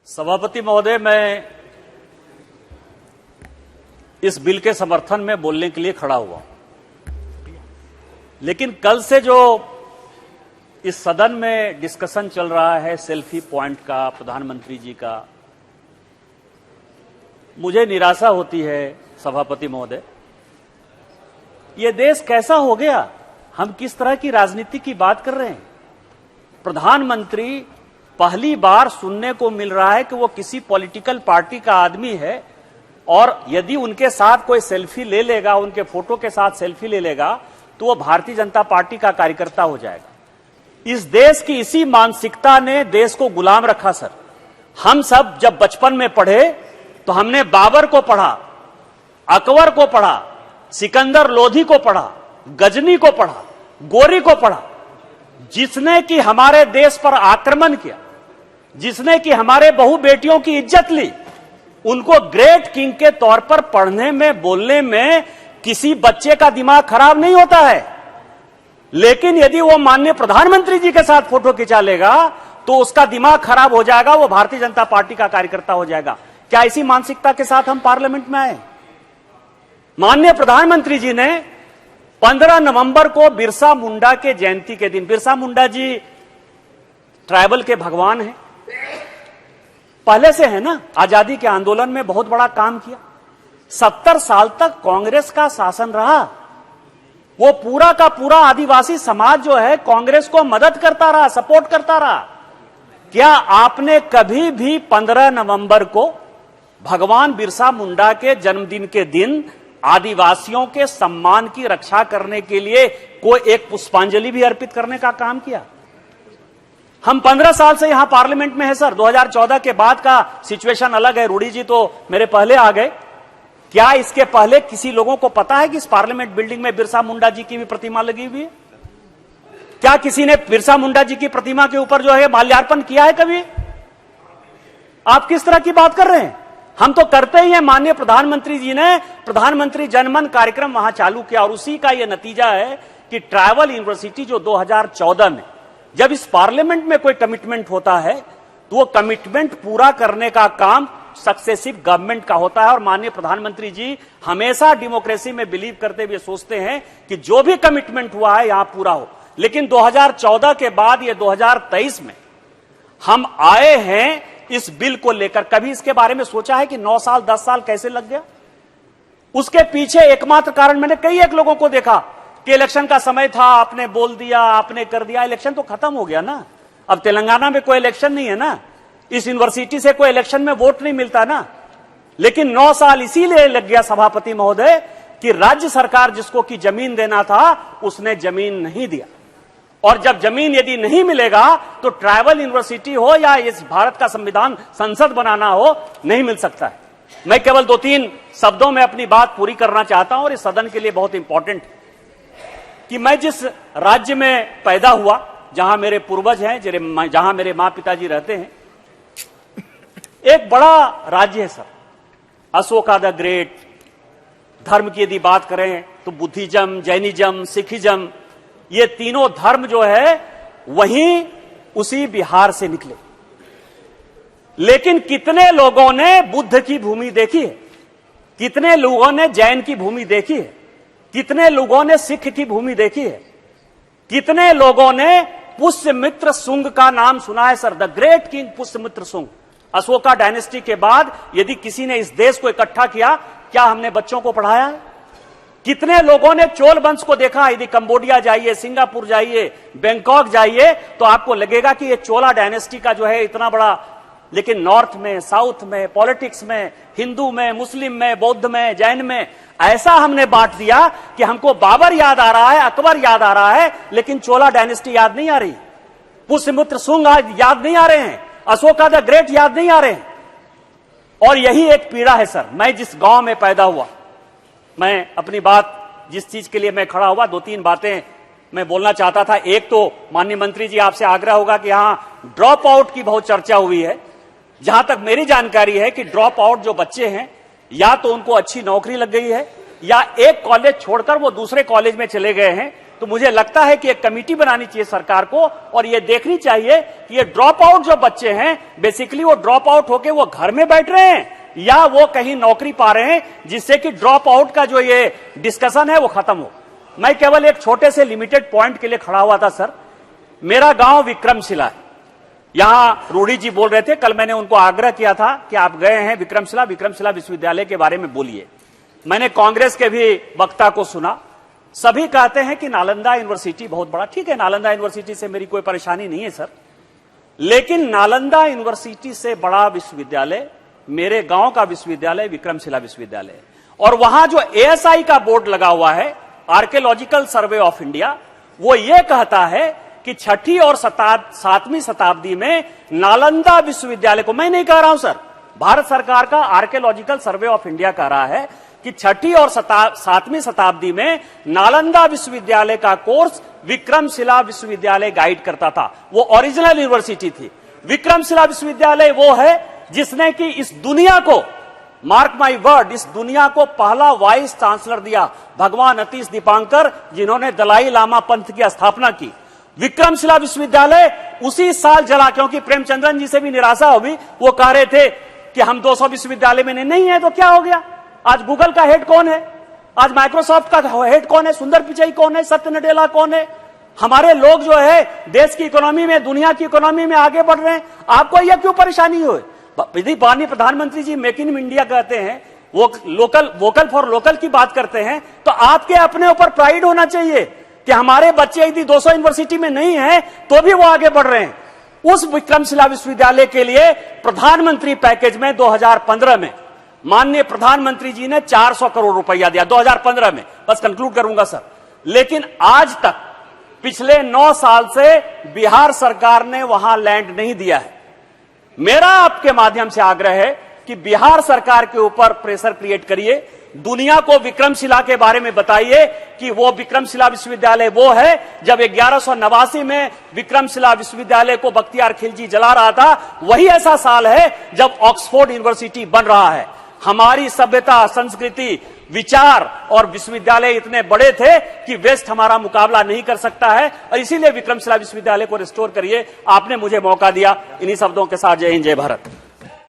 सभापति महोदय, मैं इस बिल के समर्थन में बोलने के लिए खड़ा हुआ, लेकिन कल से जो इस सदन में डिस्कशन चल रहा है सेल्फी पॉइंट का, प्रधानमंत्री जी का, मुझे निराशा होती है। सभापति महोदय, ये देश कैसा हो गया? हम किस तरह की राजनीति की बात कर रहे हैं? प्रधानमंत्री पहली बार सुनने को मिल रहा है कि वो किसी पॉलिटिकल पार्टी का आदमी है और यदि उनके साथ कोई सेल्फी ले लेगा, उनके फोटो के साथ सेल्फी ले लेगा, तो वो भारतीय जनता पार्टी का कार्यकर्ता हो जाएगा। इस देश की इसी मानसिकता ने देश को गुलाम रखा सर। हम सब जब बचपन में पढ़े तो हमने बाबर को पढ़ा, अकबर को पढ़ा, सिकंदर लोधी को पढ़ा, गजनी को पढ़ा, गोरी को पढ़ा। जिसने कि हमारे देश पर आक्रमण किया, जिसने कि हमारे बहु बेटियों की इज्जत ली, उनको ग्रेट किंग के तौर पर पढ़ने में, बोलने में किसी बच्चे का दिमाग खराब नहीं होता है। लेकिन यदि वो माननीय प्रधानमंत्री जी के साथ फोटो खिंचा लेगा तो उसका दिमाग खराब हो जाएगा, वो भारतीय जनता पार्टी का कार्यकर्ता हो जाएगा। क्या इसी मानसिकता के साथ हम पार्लियामेंट में आए? माननीय प्रधानमंत्री जी ने 15 नवंबर को बिरसा मुंडा के जयंती के दिन, बिरसा मुंडा जी ट्राइबल के भगवान हैं, पहले से है ना, आजादी के आंदोलन में बहुत बड़ा काम किया। 70 साल तक कांग्रेस का शासन रहा। वो पूरा का पूरा आदिवासी समाज जो है कांग्रेस को मदद करता रहा, सपोर्ट करता रहा। क्या आपने कभी भी 15 नवंबर को भगवान बिरसा मुंडा के जन्मदिन के दिन आदिवासियों के सम्मान की रक्षा करने के लिए कोई एक पुष्पांजलि भी अर्पित करने का काम किया? हम 15 साल से यहां पार्लियामेंट में है सर। 2014 के बाद का सिचुएशन अलग है। रूडी जी तो मेरे पहले आ गए। क्या इसके पहले किसी लोगों को पता है कि इस पार्लियामेंट बिल्डिंग में बिरसा मुंडा जी की भी प्रतिमा लगी हुई है? क्या किसी ने बिरसा मुंडा जी की प्रतिमा के ऊपर जो है माल्यार्पण किया है कभी? आप किस तरह की बात कर रहे हैं? हम तो करते ही हैं। माननीय प्रधानमंत्री जी ने प्रधानमंत्री जनमन कार्यक्रम वहां चालू किया और उसी का यह नतीजा है कि ट्राइबल यूनिवर्सिटी जो 2014 में, जब इस पार्लियामेंट में कोई कमिटमेंट होता है तो वो कमिटमेंट पूरा करने का काम सक्सेसिव गवर्नमेंट का होता है। और माननीय प्रधानमंत्री जी हमेशा डेमोक्रेसी में बिलीव करते हुए सोचते हैं कि जो भी कमिटमेंट हुआ है यहां पूरा हो। लेकिन 2014 के बाद ये 2023 में हम आए हैं इस बिल को लेकर। कभी इसके बारे में सोचा है कि 9 साल 10 साल कैसे लग गया? उसके पीछे एकमात्र कारण मैंने कई एक लोगों को देखा कि इलेक्शन का समय था, आपने बोल दिया, आपने कर दिया। इलेक्शन तो खत्म हो गया ना। अब तेलंगाना में कोई इलेक्शन नहीं है ना, इस यूनिवर्सिटी से कोई इलेक्शन में वोट नहीं मिलता ना। लेकिन 9 साल इसीलिए लग गया सभापति महोदय कि राज्य सरकार जिसको की जमीन देना था उसने जमीन नहीं दिया। और जब जमीन यदि नहीं मिलेगा तो ट्राइबल यूनिवर्सिटी हो या इस भारत का संविधान संसद बनाना हो, नहीं मिल सकता है। मैं केवल 2-3 शब्दों में अपनी बात पूरी करना चाहता हूं और इस सदन के लिए बहुत इंपॉर्टेंट कि मैं जिस राज्य में पैदा हुआ, जहां मेरे पूर्वज हैं, जहां मेरे मां पिताजी रहते हैं, एक बड़ा राज्य है सर, अशोका द ग्रेट। धर्म की यदि बात करें तो बुद्धिज्म, जैनिज्म, सिखिज्म, ये तीनों धर्म जो है वहीं उसी बिहार से निकले। लेकिन कितने लोगों ने बुद्ध की भूमि देखी है? कितने लोगों ने जैन की भूमि देखी है? कितने लोगों ने सिख की भूमि देखी है? कितने लोगों ने पुष्यमित्र शुंग का नाम सुना है sir? The great king Pushyamitra Shunga. Ashoka dynasty के बाद यदि किसी ने इस देश को इकट्ठा किया, क्या हमने बच्चों को पढ़ाया है? कितने लोगों ने चोल वंश को देखा? यदि कंबोडिया जाइए, सिंगापुर जाइए, बैंकॉक जाइए तो आपको लगेगा कि ये चोला डायनेस्टी का जो है इतना बड़ा। लेकिन नॉर्थ में, साउथ में, पॉलिटिक्स में, हिंदू में, मुस्लिम में, बौद्ध में, जैन में ऐसा हमने बांट दिया कि हमको बाबर याद आ रहा है, अकबर याद आ रहा है, लेकिन चोला डायनेस्टी याद नहीं आ रही, पुष्यमित्र शुंग याद नहीं आ रहे हैं, अशोका द ग्रेट याद नहीं आ रहे हैं। और यही एक पीड़ा है सर। मैं जिस गांव में पैदा हुआ, मैं अपनी बात, जिस चीज के लिए मैं खड़ा हुआ, 2-3 बातें मैं बोलना चाहता था। एक तो माननीय मंत्री जी, आपसे आग्रह होगा कि यहां ड्रॉप आउट की बहुत चर्चा हुई है। जहां तक मेरी जानकारी है कि ड्रॉप आउट जो बच्चे हैं, या तो उनको अच्छी नौकरी लग गई है या एक कॉलेज छोड़कर वो दूसरे कॉलेज में चले गए हैं तो मुझे लगता है कि एक कमेटी बनानी चाहिए सरकार को और ये देखनी चाहिए कि ये ड्रॉप आउट जो बच्चे हैं बेसिकली वो ड्रॉप आउट होके वो घर में बैठ रहे हैं या वो कहीं नौकरी पा रहे हैं, जिससे कि ड्रॉप आउट का जो ये डिस्कशन है वो खत्म हो। मैं केवल एक छोटे से लिमिटेड पॉइंट के लिए खड़ा हुआ था सर। मेरा गांव विक्रमशिला है, यहां रूढ़ी जी बोल रहे थे, कल मैंने उनको आग्रह किया था कि आप गए हैं विक्रमशिला विश्वविद्यालय के बारे में बोलिए। मैंने कांग्रेस के भी वक्ता को सुना, सभी कहते हैं कि नालंदा यूनिवर्सिटी बहुत बड़ा। ठीक है, नालंदा यूनिवर्सिटी से मेरी कोई परेशानी नहीं है सर, लेकिन नालंदा यूनिवर्सिटी से बड़ा विश्वविद्यालय मेरे गांव का विश्वविद्यालय विक्रमशिला विश्वविद्यालय, और वहां जो एएसआई का बोर्ड लगा हुआ है, आर्कियोलॉजिकल सर्वे ऑफ इंडिया, वो ये कहता है कि 6ठी और 7वीं शताब्दी में नालंदा विश्वविद्यालय को, मैं नहीं कह रहा हूं सर, भारत सरकार का आर्कियोलॉजिकल सर्वे ऑफ इंडिया कह रहा है कि 6ठी और 7वीं शताब्दी में नालंदा विश्वविद्यालय का कोर्स विक्रमशिला विश्वविद्यालय गाइड करता था। वो ओरिजिनल यूनिवर्सिटी थी। विक्रमशिला विश्वविद्यालय वो है जिसने कि इस दुनिया को, मार्क माई वर्ड, इस दुनिया को पहला वाइस चांसलर दिया, भगवान अतीश दीपांकर, जिन्होंने दलाई लामा पंथ की स्थापना की। विक्रमशिला विश्वविद्यालय उसी साल जला, क्योंकि प्रेमचंद्रन जी से भी निराशा हुई। वो कह रहे थे कि हम 200 विश्वविद्यालय में नहीं है, तो क्या हो गया? आज गूगल का हेड कौन है? आज माइक्रोसॉफ्ट का हेड कौन है? सुंदर पिचाई कौन है? सत्य नडेला कौन है? हमारे लोग जो है देश की इकोनॉमी में, दुनिया की इकोनॉमी में आगे बढ़ रहे हैं। आपको यह क्यों परेशानी हो? यदि माननीय प्रधानमंत्री जी मेक इन इंडिया कहते हैं, वो वोकल फॉर लोकल की बात करते हैं, तो आपके अपने ऊपर प्राइड होना चाहिए कि हमारे बच्चे यदि 200 यूनिवर्सिटी में नहीं है तो भी वो आगे बढ़ रहे हैं। उस विक्रमशिला विश्वविद्यालय के लिए प्रधानमंत्री पैकेज में 2015 में माननीय प्रधानमंत्री जी ने 400 करोड़ रुपया दिया 2015 में। बस कंक्लूड करूंगा सर। लेकिन आज तक पिछले 9 साल से बिहार सरकार ने वहां लैंड नहीं दिया है। मेरा आपके माध्यम से आग्रह है कि बिहार सरकार के ऊपर प्रेशर क्रिएट करिए, दुनिया को विक्रमशिला के बारे में बताइए कि वो विक्रमशिला विश्वविद्यालय वो है जब 1189 में विक्रमशिला विश्वविद्यालय को बख्तियार खिलजी जला रहा था, वही ऐसा साल है जब ऑक्सफोर्ड यूनिवर्सिटी बन रहा है। हमारी सभ्यता, संस्कृति, विचार और विश्वविद्यालय इतने बड़े थे कि वेस्ट हमारा मुकाबला नहीं कर सकता है, और इसीलिए विक्रमशिला विश्वविद्यालय को रिस्टोर करिए। आपने मुझे मौका दिया। इन्हीं शब्दों के साथ जय हिंद, जय भारत।